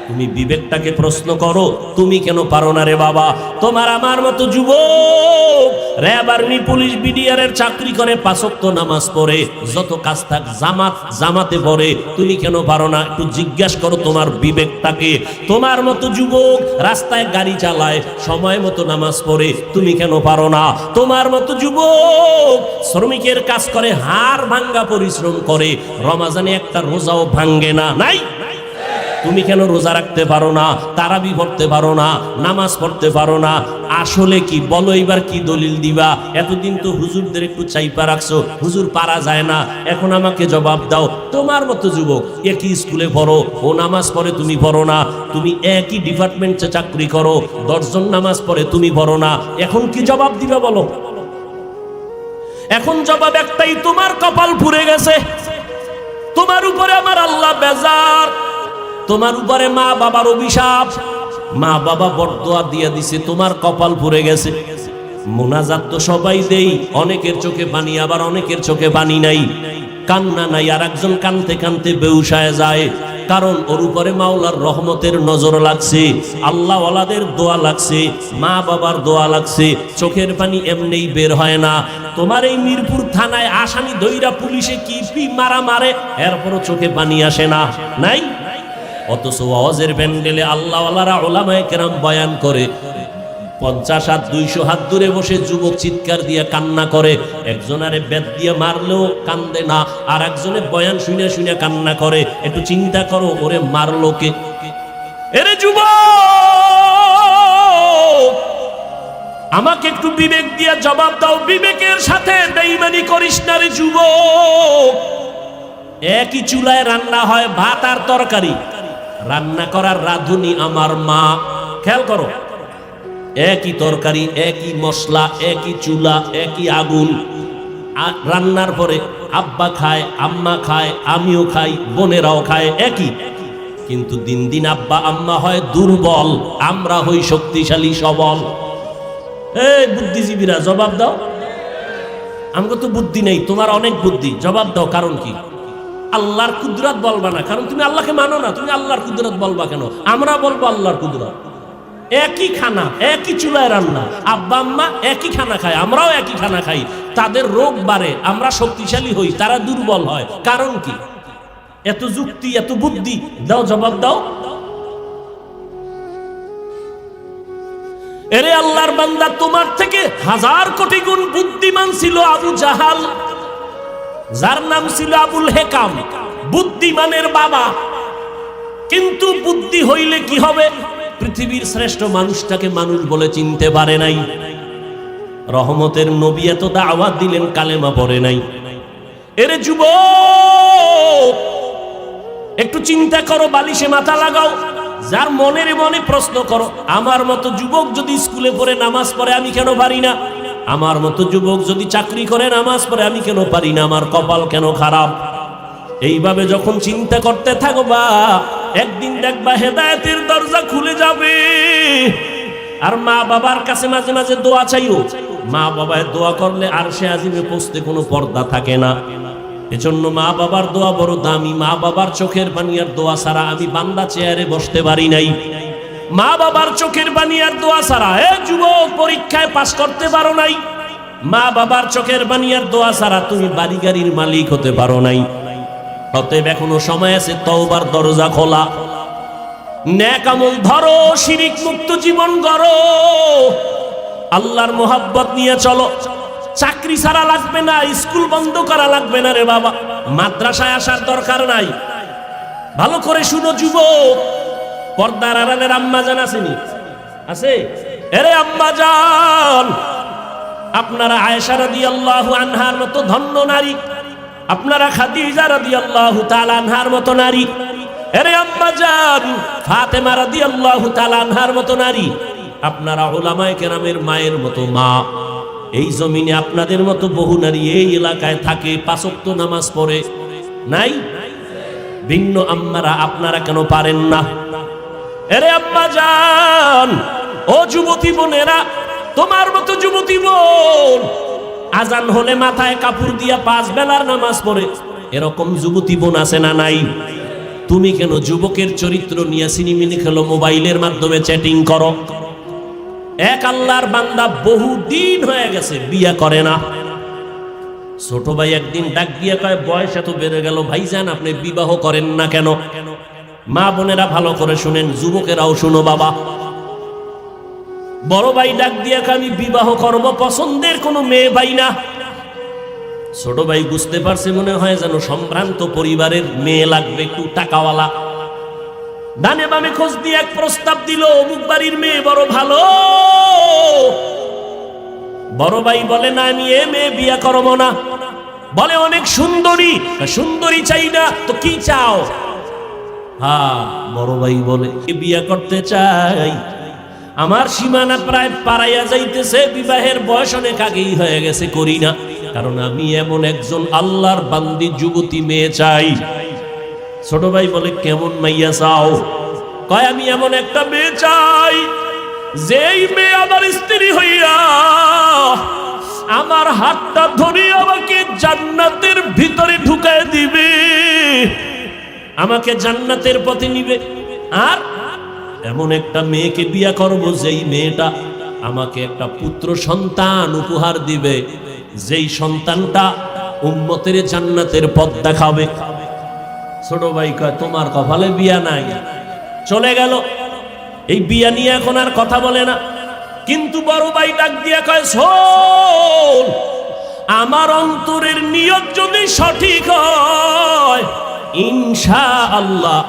তুমি বিবেকটাকে প্রশ্ন করো, তুমি কেন পারো না রে বাবা? তোমার আমার মতো যুবক র্যাব, আর্মি, পুলিশ, বিডিআর চাকরি করে, 5 ওয়াক্ত নামাজ পড়ে, যত কাজ থাক জামাতে পড়ে, তুমি কেন পারো না? একটু জিজ্ঞাসা করো তোমার বিবেকটাকে। তোমার মতো যুবক রাস্তায় গাড়ি চালায়, সময় মতো নামাজ পড়ে, তুমি কেন পারো না? তোমার মতো যুবক শ্রমিকের কাজ করে, হাড় ভাঙ্গা পরিশ্রম করে, রমাজানে একটা রোজাও ভাঙ্গে না, নাই? তুমি কেন রোজা রাখতে পারো না, তারাবি পড়তে পারো না, নামাজ পড়তে পারো না? আসলে কি বলো, এবার কি দলিল দিবা? এতদিন তো হুজুরদের একটু চাইপা রাখছো, হুজুর পারা যায় না, এখন আমাকে জবাব দাও। তোমার মতো যুবক একই স্কুলে পড়ো, ও নামাজ পড়ে, তুমি পড়ো না। তুমি একই ডিপার্টমেন্টে চাকরি করো, 10 জন নামাজ পড়ে, তুমি পড়ো না। এখন কি জবাব দিবা বলো? এখন জবাব একটাই, তোমার কপাল পুড়ে গেছে, তোমার উপরে আমার আল্লাহ বেজার, তোমার উপরে মা বাবার অভিশাপ, মা বাবা বরদোয়া দিয়ে দিছে, তোমার কপাল পুড়ে গেছে। মোনাজাত তো সবাই দেই, অনেকের চোখে পানি, আবার অনেকের চোখে পানি নাই, কান্না নাই, আর একজন কানতে কানতে বেউসায় যায়, কারণ ওর উপরে মাওলার রহমতের নজর লাগছে, আল্লাহ ওয়ালাদের দোয়া লাগছে, মা বাবার দোয়া লাগছে, চোখের পানি এমনিই বের হয় না। তোমার এই মিরপুর থানায় আসামি দইরা পুলিশে কি মারা মারে, এরপরও চোখে পানি আসে না, নাই? অথচ ওয়াজের প্যান্ডেলে আল্লাহওয়ালারা ওলামায়ে কেরাম বয়ান করে, 50 হাত 200 হাত দূরে বসে যুবক চিৎকার দিয়ে কান্না করে, একজনারে বেত দিয়ে মারলেও কান্দে না, আর একজনে বয়ান শুনে শুনে কান্না করে। একটু চিন্তা করো, ওরে মারলো কে? এরে যুবক, আমাকে একটু বিবেক দিয়ে জবাব দাও, বিবেকের সাথে বেঈমানি করিস না রে যুবক। একই চুলায় রান্না হয় ভাত আর তরকারি, রান্না করার রাঁধুনি আমার মা। খেয়াল করো, একই তরকারি, একই মশলা, একই চুলা, একই আগুন। রান্নার পরে আব্বা খায়, আম্মা খায়, আমিও খাই, বোনেরাও খায় একই। কিন্তু দিন দিন আব্বা আম্মা হয় দুর্বল, আমরা হই শক্তিশালী সবল। এই বুদ্ধিজীবীরা জবাব দাও। আমাকে তো বুদ্ধি নেই, তোমার অনেক বুদ্ধি, জবাব দাও কারণ কি? আল্লাহর কুদরত বলবা না, কারণ তুমি আল্লাহকে মানো না, তুমি আল্লাহর কুদরত বলবা কেন? আমরা বলবো আল্লাহর কুদরত। একই খানা, একই চুলায় রান্না, আব্বা আম্মা একই খানা খায়, আমরাও একই খানা খাই, তাদের রোগ বাড়ে, আমরা শক্তিশালী হই, তারা দুর্বল হয়, কারণ কি? এত যুক্তি, এত বুদ্ধি, দাও জবাব দাও। এরে আল্লাহর বান্দা, তোমার থেকে 1000 কোটি গুণ বুদ্ধিমান ছিল আবু জাহাল, যার নাম ছিল আবুল হেকাম, বুদ্ধিমানের বাবা। কিন্তু বুদ্ধি হইলে কি হবে? পৃথিবীর শ্রেষ্ঠ মানুষটাকে মানুষ বলে চিনতে পারে নাই। রহমতের নবী এত দাওয়াত দিলেন, কালেমা পড়ে নাই। এরে যুবক, একটু চিন্তা করো, বালিশে মাথা লাগাও, যার মনের মনে প্রশ্ন করো, আমার মতো যুবক যদি স্কুলে পড়ে নামাজ পড়ে আমি কেন পারি না? আমার মতো যুবক যদি চাকরি করে নামাজ পড়ে আমি কেন পারি না? আমার কপাল কেন খারাপ? এইভাবে যখন চিন্তা করতে থাকবা, একদিন দেখবা হেদায়েতের দরজা খুলে যাবে। আর মা বাবার কাছে মাঝে মাঝে দোয়া চাইও। মা বাবায় দোয়া করলে আরশে আজিমে পৌঁছতে কোনো পর্দা থাকে না। এজন্য মা বাবার দোয়া বড় দামি। মা বাবার চোখের পানি আর দোয়া ছাড়া আমি বান্দা চেয়ারে বসতে পারি নাই। মা বাবার চোখের পানি আর দোয়া ছাড়া যুবক পরীক্ষায় পাস করতে পারো নাই। মা বাবার চোখের পানি আর দোয়া ছাড়া তুমি বাড়ি গাড়ির মালিক হতে পারো নাই। অতএব এখনো সময় আছে, তওবার দরজা খোলা, নেক আমল ধরো, শিরিক মুক্ত জীবন গড়ো, আল্লাহর মোহাব্বত নিয়ে চলো। চাকরি ছাড়া লাগবে না, স্কুল বন্ধ করা লাগবে না রে বাবা, মাদ্রাসায় আসার দরকার নাই। ভালো করে শুনো যুবক, পর্দার আড়ালের আম্মা জান আসেনি? আছে? এরে আম্মা জান, আপনারা আয়েশা রাদিয়াল্লাহু আনহার মতো ধন্য নারী, আপনারা খাদিজা রাদিয়াল্লাহু তাআলা আনহার মতো নারী, এরে আম্মা জান ফাতেমা রাদিয়াল্লাহু তাআলা আনহার মতো নারী, আপনারা উলামায়ে কেরামের মায়ের মতো মা। এই জমিনে আপনাদের মতো বহু নারী এই এলাকায় থাকে, 5 ওয়াক্ত নামাজ পড়ে, নাই? ভিন্ন আম্মারা আপনারা কেন পারেন না? এরে আম্মা জান, ও যুবতী বোনেরা, তোমার মতো যুবতী বোন আজান হলে মাথায় কাপড় দিয়া 5 বেলার নামাজ পড়ে, এরকম যুবতী বোন আছে না নাই? তুমি কেন যুবকের চরিত্র নিয়ে সিনেমিনি খেলো, মোবাইলের মাধ্যমে চ্যাটিং করো? এক আল্লাহর বান্দা বহু দিন হয়ে গেছে বিয়া করে না। ছোট ভাই একদিন ডাক দিয়া কয়, বয়স এত বেড়ে গেল ভাইজান, আপনি বিবাহ করেন না কেন? মা বোনেরা ভালো করে শুনেন, যুবকেরাও শুনো বাবা। বড় ভাই ডাক দিয়া কয়, আমি বিবাহ করব, পছন্দের কোনো মেয়ে পাই না। ছোট ভাই বুঝতে পারছে, মনে হয় যেন সম্ভ্রান্ত পরিবারের মেয়ে লাগবে, একটু টাকাওয়ালা। ডানে বামে খোঁজ দিয়ে এক প্রস্তাব দিল, অমুক বাড়ির মেয়ে বড় ভালো। বড় ভাই বলে, না আমি এ মেয়ে বিয়া করব না। বলে অনেক সুন্দরী, সুন্দরী চাই না তো কি চাও? হ্যাঁ, বড় ভাই বলে বিয়া করতে চাই, আমার সীমানা প্রায় পারাইয়া যাইতেছে, বিবাহের বয়স অনেক আগেই হয়ে গেছে, করি না, কারণ আমি এমন একজন আল্লাহর বান্দি যুবতী মেয়ে চাই। ছোট ভাই বলে, কেমন মাইয়া চাও? কয়, আমি এমন একটা মেয়ে চাই, যেই মেয়ে আমার স্ত্রী হইয়া আমার হাতটা ধরে আমাকে জান্নাতের ভিতরে ঢুকায় দিবে, আমাকে জান্নাতের পথে নিবে। আর এমন একটা মেয়েকে বিয়া করব, যেই মেয়েটা আমাকে একটা পুত্র সন্তান উপহার দিবে, যেই সন্তানটা উম্মতের জান্নাতের পথ দেখাবে। ছোট ভাই কয়, তোমার কপালে বিয়া নাই। চলে গেল। এই বিয়া নিয়ে এখন আর কথা বলে না। কিন্তু বড় ভাই ডাক দিয়া কয়, শোন, আমার অন্তরের নিয়ত যদি সঠিক হয়, ইনশাআল্লাহ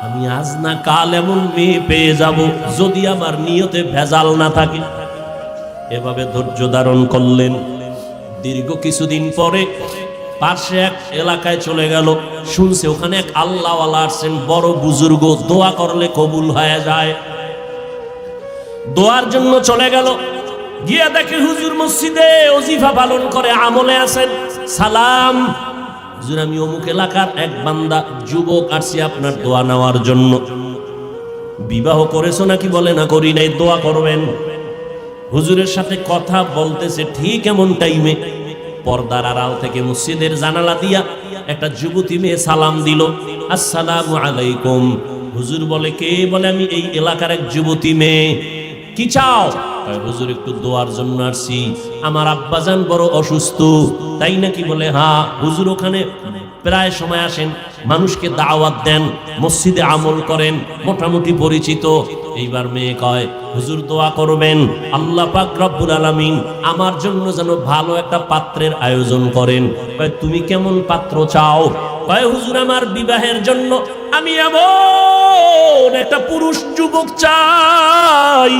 আমি আজ না কাল এমন মেয়ে পেয়ে যাব, যদি আমার নিয়তে ভেজাল না থাকে। এভাবে ধৈর্য ধারণ করলেন। দীর্ঘ কিছুদিন পরে পাশে এক এলাকায় চলে গেল, শুনছে ওখানে এক আল্লাহওয়ালা আসছেন, বড় বুজুর্গ, দোয়া করলে কবুল হয়ে যায়। দোয়ার জন্য চলে গেল, গিয়া দেখে হুজুর মসজিদে ওজিফা পালন করে, আমলে আছেন। সালাম, হুজুর আমি অমুক এলাকার এক বান্দা যুবক আসছি আপনার দোয়া নেওয়ার জন্য। বিবাহ করেছো নাকি? বলে না করি নাই, দোয়া করবেন। হুজুরের সাথে কথা বলতেছে, ঠিক এমন টাইমে পর্দার আড়াল থেকে মসজিদের জানালা দিয়া একটা যুবতী মেয়ে সালাম দিল, আসসালামু আলাইকুম। হুজুর বলে, কে? বলে আমি এই এলাকার এক যুবতী মেয়ে। কি চাও? হুজুর একটু দোয়ার জন্য আসছি, আমার আব্বাজান বড় অসুস্থ। তাই নাকি? বলে হ্যাঁ। হুজুর ওখানে প্রায় সময় আসেন, মানুষকে দাওয়াত দেন, মসজিদে আমল করেন, মোটামুটি পরিচিত। এইবার মেয়ে কয়, হুজুর দোয়া করবেন, আল্লাহ পাক রব্বুল আলামিন আমার জন্য যেন ভালো একটা পাত্রের আয়োজন করেন। কয় তুমি কেমন পাত্র চাও? কয় হুজুর আমার বিবাহের জন্য আমি এমন একটা পুরুষ যুবক চাই,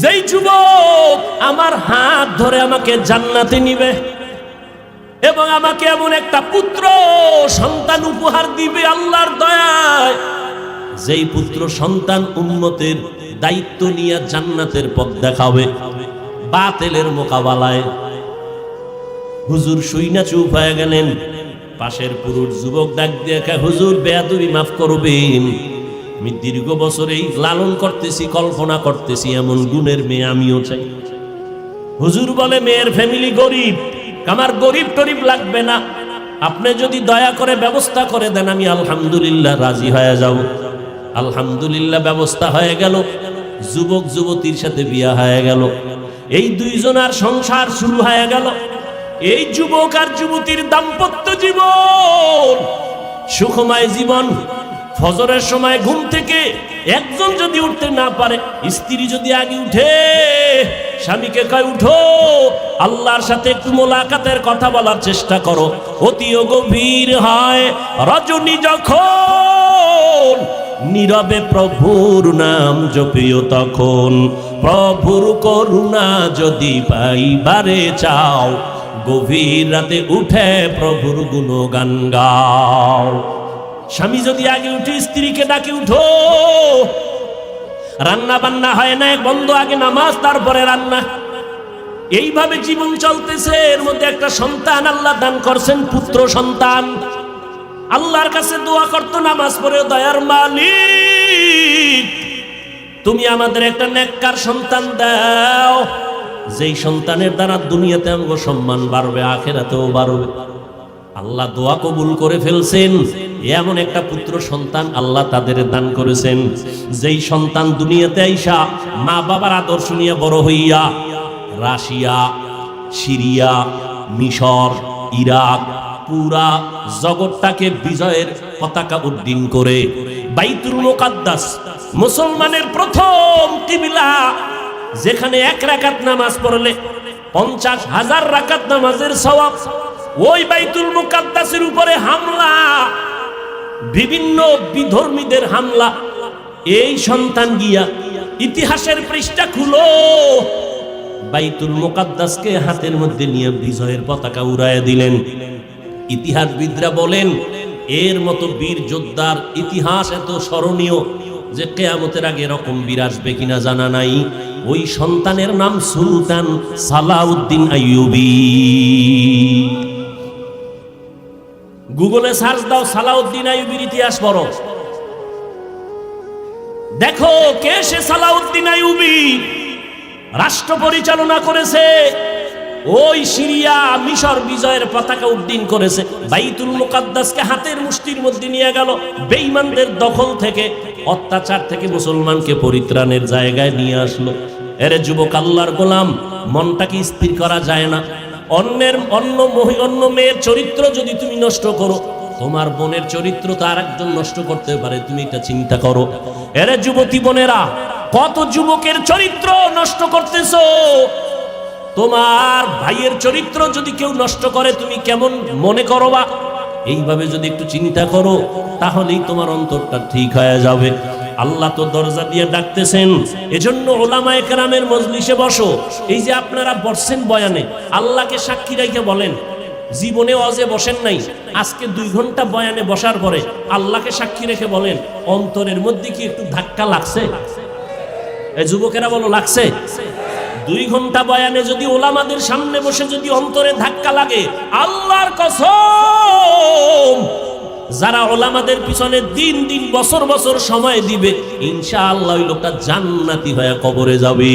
যেই যুবক আমার হাত ধরে আমাকে জান্নাতে নিবে এবং আমাকে এমন একটা পুত্র সন্তান উপহার দিবে আল্লাহর দয়ায়, যেই পুত্র সন্তান উম্মতের দায়িত্ব নিয়ে জান্নাতের পথ দেখাবে বাতিলের মোকাবেলায়। হুজুর শুইনা চুপ হয়ে গেলেন। পাশের পুরুষ যুবক ডাক দিয়ে, হুজুর বেয়াদবি মাফ করবেন, আমি দীর্ঘ বছর এই লালন করতেছি, কল্পনা করতেছি এমন গুণের মেয়ে আমিও চাই। হুজুর বলে, মেয়ের ফ্যামিলি গরিব, আমার গরিব টরিব লাগবে না, আপনি যদি দয়া করে ব্যবস্থা করে দেন আমি আলহামদুলিল্লাহ রাজি হয়ে যাব। আলহামদুলিল্লাহ ব্যবস্থা হয়ে গেল, যুবক যুবতীর সাথে বিয়া হয়ে গেল। এই দুইজনার সংসার শুরু হয়ে গেল। এই যুবক আর যুবতীর দাম্পত্য জীবন সুখময় জীবন। ফজরের সময় ঘুম থেকে একজন যদি উঠতে না পারে, স্ত্রী যদি আগে উঠে, স্বামীকে কয় উঠো, আল্লাহর সাথে একটু মোলাকাতের কথা বলার চেষ্টা করো। অতিও গভীর হয় রজনী যখন, নীরবে প্রভুর নাম জপিও তখন। প্রভুর করুণা যদি পাইবারে চাও, গভীর রাতে উঠে প্রভুর গুণগান গাও। স্বামী যদি আগে উঠে স্ত্রীকে ডাকে উঠো, রান্না বান্না হয় না, এক বন্ধ, আগে নামাজ তারপরে রান্না। এইভাবে জীবন চলতেছে। এর মধ্যে একটা সন্তান আল্লাহ দান করছেন, পুত্র সন্তান। আল্লাহর কাছে দোয়া করতো নামাজ পড়ে, দয়ার মালিক তুমি আমাদের একটা নেককার সন্তান দাও, যেই সন্তানের দ্বারা দুনিয়াতে আমগো সম্মান বাড়বে, আখিরাতেও বাড়বে। আল্লাহ দোয়া কবুল করে ফেলছেন। এমন একটা পুত্র সন্তান আল্লাহ তাদের দান করেছেন, যেই সন্তান দুনিয়াতে আইসা মা বাবার আদর্শ নিয়ে বড় হইয়া রাশিয়া, সিরিয়া, মিশর, ইরাক, পুরা জগৎটাকে বিজয়ের পতাকা উড্ডীন করে বাইতুল মুকাদ্দাস, মুসলমানের প্রথম কিবলা, যেখানে এক রাকাত নামাজ পড়লে 50,000 রাকাত নামাজের সওয়াব। ওই বাইতুল মুকাদ্দাসের উপরে হামলা, বিভিন্ন বিধর্মীদের হামলা। এই সন্তান গিয়া ইতিহাসের পৃষ্ঠা খুলো, বাইতুল মুকাদ্দাসকে হাতের মধ্যে নিয়ে বিজয়ের পতাকা উড়াইয়া দিলেন। ইতিহাসবিদরা বলেন, এর মতো বীর যোদ্ধার ইতিহাস এত স্মরণীয় যে কিয়ামতের আগে এরকম বীর আসবে কিনা জানা নাই। ওই সন্তানের নাম সুলতান সালাউদ্দিন আইয়ুবী। গুগলে সার্চ দাও, সালাউদ্দিন আইয়ুবীর ইতিহাস পড়ো, দেখো কে সে সালাউদ্দিন আইয়ুবী। রাষ্ট্র পরিচালনা করেছে, ওই সিরিয়া মিশর বিজয়ের পতাকা উড্ডীন করেছে, বাইতুল মুকাদ্দাসকে হাতের মুষ্টির মধ্যে নিয়ে গেল, বেঈমানদের দখল থেকে, অত্যাচার থেকে মুসলমানকে পরিত্রাণের জায়গায় নিয়ে আসলো। এরে যুবক আল্লাহর গোলাম, মনটাকে স্থির করা যায় না। অন্য মেয়ের চরিত্র যদি তুমি নষ্ট করো, তোমার বোনের চরিত্র তো আর একজন নষ্ট করতে পারে, তুমি এটা চিন্তা করো। এরে যুবতী বোনেরা, কত যুবকের চরিত্র নষ্ট করতেছো। তোমার ভাইয়ের চরিত্র যদি কেউ নষ্ট করে, তুমি কেমন মনে করবা? এইভাবে যদি একটু চিন্তা করো, তাহলেই তোমার অন্তরটা ঠিক হয়ে যাবে। আল্লাহ তো দরজা দিয়ে ডাকতেছেন। এজন্য ওলামায়ে কেরামের মজলিসে বসো। এই যে আপনারা বসছেন বয়ানে, আল্লাহকে সাক্ষী রেখে বলেন, জীবনে ওয়াজে বসেন নাই, আজকে 2 ঘন্টা বয়ানে বসার পরে আল্লাহকে সাক্ষী রেখে বলেন, অন্তরের মধ্যে কি একটু ধাক্কা লাগছে? এই যুবকেরা বলো লাগছে? 2 ঘন্টা বয়ানে যদি ওলামাদের সামনে বসে যদি অন্তরে ধাক্কা লাগে, আল্লাহর কসম, যারা ওলামাদের পিছনে দিন দিন বছর বছর সময় দিবে, ইনশাআল্লাহ ওই লোকটা জান্নাতি হয়ে কবরে যাবে।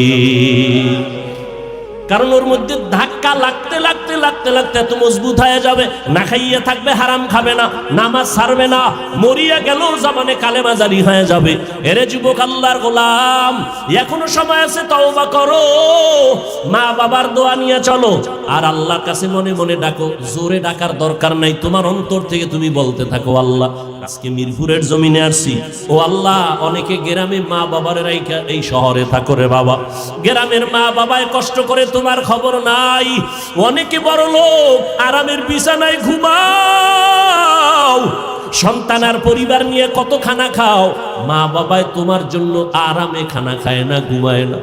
কারণ ওর মধ্যে ধাক্কা লাগতে লাগতে লাগতে লাগতে এত মজবুত হয়ে যাবে, না খাইয়ে থাকবে, হারাম খাবে না, নামাজ ছাড়বে না, মরিয়া গেল জামানে কালেমা জারি হয়ে যাবে। এরে যুবক, আল্লাহর গোলাম, এখনো সময় আছে, তওবা করো, মা বাবার দোয়া নিয়ে চলো, আর আল্লাহর কাছে মনে মনে ডাকো। জোরে ডাকার দরকার নাই, তোমার অন্তর থেকে তুমি বলতে থাকো, আল্লাহ আজকে মিরপুরের জমিনে আসছি, ও আল্লাহ, অনেকে গ্রামে মা বাবার রাইখা এই শহরে থাকো রে বাবা, গ্রামের মা বাবায় কষ্ট করে, তোমার খবর নাই, অনেকে বড় লোক আরামের বিছানায় ঘুমাও, সন্তান আর পরিবার নিয়ে কত খানা খাও, মা বাবায় তোমার জন্য আরামে খানা খায় না, ঘুমায় না,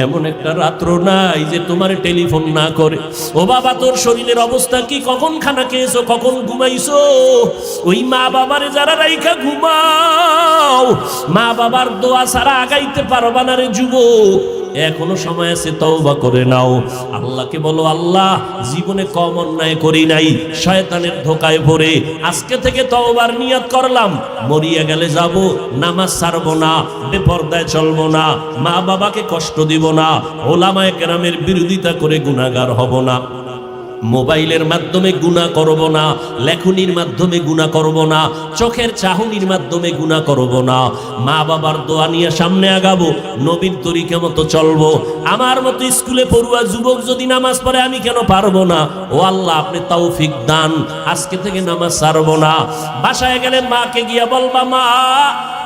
এমন একটা রাত্র নাই যে তোমার টেলিফোন না করে, ও বাবা তোর শরীরের অবস্থা কি, কখন খানা খেয়েছো, কখন ঘুমাইছো। ওই মা বাবারে যারা রাইখা ঘুমাও, মা বাবার দোয়া ছাড়া আগাইতে পারবা না রে যুবক, এখনো সময় আছে, তওবা করে নাও। আল্লাহকে বলো, আল্লাহ জীবনে কম অন্যায় করি নাই, শয়তানের ধোকায় পড়ে আজকে থেকে তওবার নিয়ত করলাম, মরিয়া গেলে যাব, নামাজ ছাড়বো না, বেপরদায় চলবো না, মা বাবাকে কষ্ট দিব না, ওলামায়ে কেরামের বিরোধিতা করে গুনাহগার হব না, মোবাইলের মাধ্যমে গুনাহ করব না, লেখনির মাধ্যমে গুনাহ করব না, চোখের চাহনির মাধ্যমে গুনাহ করব না, মা বাবার দোয়া নিয়ে সামনে আগাবো, নবীর তরিকা মতো চলবো। আমার মতো স্কুলে পড়ুয়া যুবক যদি নামাজ পড়ে, আমি কেন পারবো না? ও আল্লাহ, আপনি তৌফিক দান, আজকে থেকে নামাজ ছাড়বো না। বাসায় গেলে মাকে গিয়া বলবা, মা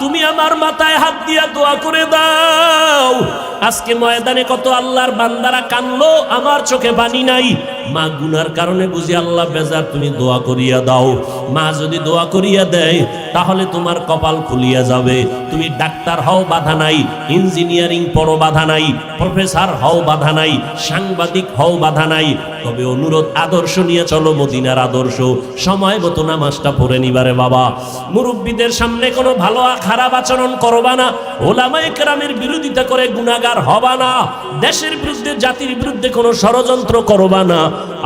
তুমি আমার মাথায় হাত দিয়া দোয়া করে দাও। আজকে ময়দানে কত আল্লাহর বান্দারা কানলো, আমার চোখে পানি নাই, মা গুনার কারণে বুঝি আল্লাহ বেজার, তুমি দোয়া করিয়া দাও। মা যদি দোয়া করিয়া দেয়, তাহলে তোমার কপাল খুলিয়া যাবে। তুমি ডাক্তার হও, বাধা নাই, ইঞ্জিনিয়ারিং পড়ো, বাধা নাই, প্রফেসর হও, বাধা নাই, সাংবাদিক হও, বাধা নাই, তবে অনুরোধ, আদর্শ নিয়ে চলো, মদিনার আদর্শ, সময় মতো নামাজটা পড়ে নিবারে বাবা। মুরব্বীদের সামনে কোনো ভালো খারাপ আচরণ করবা না, ওলামায়ে কেরামের বিরোধিতা করে গুনাহগার হবা না, দেশের বিরুদ্ধে জাতির বিরুদ্ধে কোনো ষড়যন্ত্র করবা না।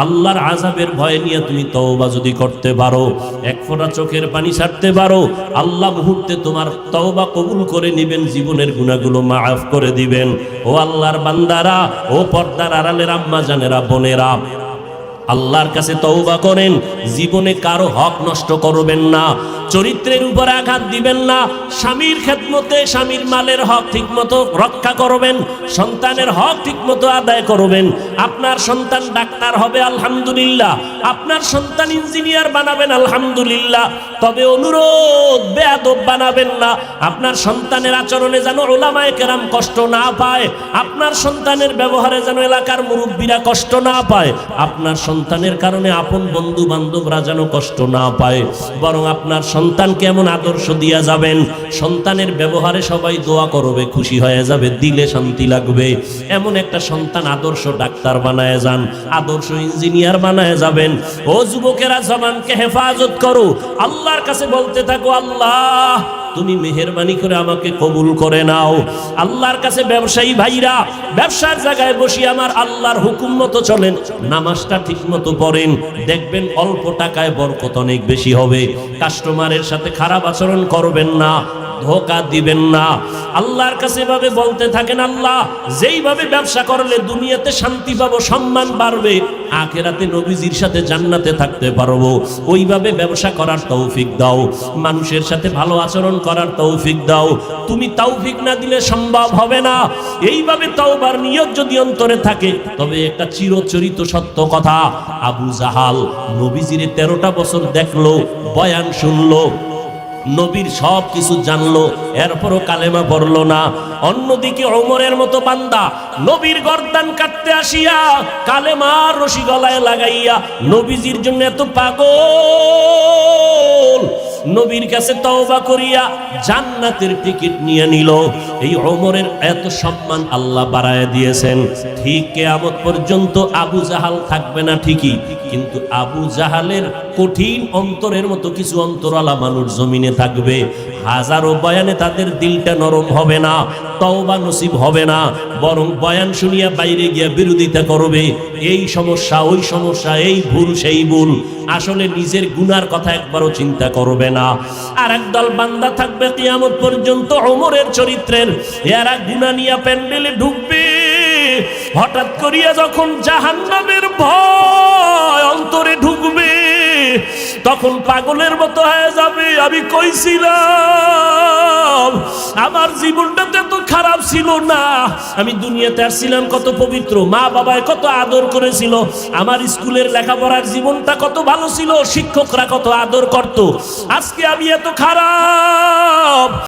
আল্লাহর আযাবের ভয় নিয়ে তুমি তওবা যদি করতে পারো, এক ফোঁটা চোখের পানি ছাড়তে পারো, আল্লাহ মুহূর্তে তোমার তওবা কবুল করে নেবেন, জীবনের গুনাহগুলো মাফ করে দিবেন। ও আল্লাহর বান্দারা, ও পর্দার আড়ালের আম্মা জানেরা, বোনেরা, আল্লাহর কাছে তওবা করেন, জীবনে কারো হক নষ্ট করবেন না, চরিত্রের উপর আঘাত দিবেন না, স্বামীর খেদমতে স্বামীর মালের হক ঠিকমতো রক্ষা করবেন, সন্তানের হক ঠিকমতো আদায় করবেন। আপনার সন্তান ডাক্তার হবে, আলহামদুলিল্লাহ, আপনার সন্তান ইঞ্জিনিয়ার বানাবেন, আলহামদুলিল্লাহ, তবে অনুরোধ, বেয়াদব বানাবেন না। আপনার সন্তানের আচরণে যেন ওলামায়ে কেরাম কষ্ট না পায়, আপনার সন্তানের ব্যবহারে যেন এলাকার মুরব্বীরা কষ্ট না পায়, আপনার সন্তানের কারণে আপন বন্ধু বান্ধবরা যেন কষ্ট না পায়, বরং আপনার সন্তানকে এমন আদর্শ দিয়া যাবেন, সন্তানের ব্যবহারে সবাই দোয়া করবে, খুশি হয়ে যাবে, দিলে শান্তি লাগবে, এমন একটা সন্তান আদর্শ ডাক্তার বানায় যান, আদর্শ ইঞ্জিনিয়ার বানায় যাবেন। ও যুবকেরা, জবানকে হেফাজত করো, আল্লাহর কাছে বলতে থাকো, আল্লাহ তুমি মেহেরবানি করে আমাকে কবুল করে নাও। আল্লাহর কাছে ব্যবসায়ী ভাইরা, ব্যবসার জায়গায় বসে আমার আল্লাহর হুকুম মতো চলেন, নামাজটা ঠিক মতো পড়েন, দেখবেন অল্প টাকায় বরকত অনেক বেশি হবে। কাস্টমারের সাথে খারাপ আচরণ করবেন না, ধোঁকা দিবেন না। আল্লাহর কাছে এভাবে বলতে থাকেন, আল্লাহ যেইভাবে ব্যবসা করলে দুনিয়াতে শান্তি পাবো, সম্মান বাড়বে, আখিরাতে নবীজির সাথে জান্নাতে থাকতে পারবো, ওইভাবে ব্যবসা করার তৌফিক দাও, মানুষের সাথে ভালো আচরণ করার তৌফিক দাও। তুমি তৌফিক না দিলে সম্ভব হবে না। এইভাবে তওবার নিয়ত যদি অন্তরে থাকে, তবে একটা চিরচরিত সত্য কথা, আবু জাহাল নবীজির 13টা বছর দেখলো, বয়ান শুনলো, নবীর সব কিছু জানলো, এরপরও কালেমা পড়লো না। অন্যদিকে ওমরের মতো বান্দা নবীর গর্দান কাটতে আসিয়া কালেমার রশি গলায় লাগাইয়া নবীজির জন্য এত পাগল, নবীর কাছে তওবা করিয়া জান্নাতের টিকিট নিয়ে নিল। এই ওমরের এত সম্মান আল্লাহ বাড়ায় দিয়েছেন। ঠিক কিয়ামত পর্যন্ত আবু জাহাল থাকবে না ঠিকই, কিন্তু আবু জাহালের কঠিন অন্তরের মতো কিছু অন্তরালা মানুষ জমিনে থাকবে। হাজারো বয়ানে তাদের দিলটা নরম হবে না, তওবা নসিব হবে না, বরং বয়ান শুনিয়া বাইরে গিয়া বিরোধিতা করবে। এই সমস্যা, ওই সমস্যা, এই ভুল, সেই ভুল, আসলে নিজের গুনার কথা একবারও চিন্তা করবে না। আর একদল বান্দা থাকবে কিয়ামত পর্যন্ত ওমরের চরিত্রের, এরা গুনাহ নিয়ে প্যান্ডেলে ঢুকবে। হঠাৎ করিয়া যখন জাহান্নামের ভয় অন্তরে ঢুকবে, তখন পাগলের মতো হয়ে যাবে। আমি কইছিলাম আমার জীবনটা তো খারাপ ছিল না, আমি দুনিয়াতে আসছিলাম কত পবিত্র, মা বাবায় কত আদর করেছিল, আমার স্কুলের লেখাপড়ার জীবনটা কত ভালো ছিল, শিক্ষকরা কত আদর করত, আজকে আমি এত খারাপ।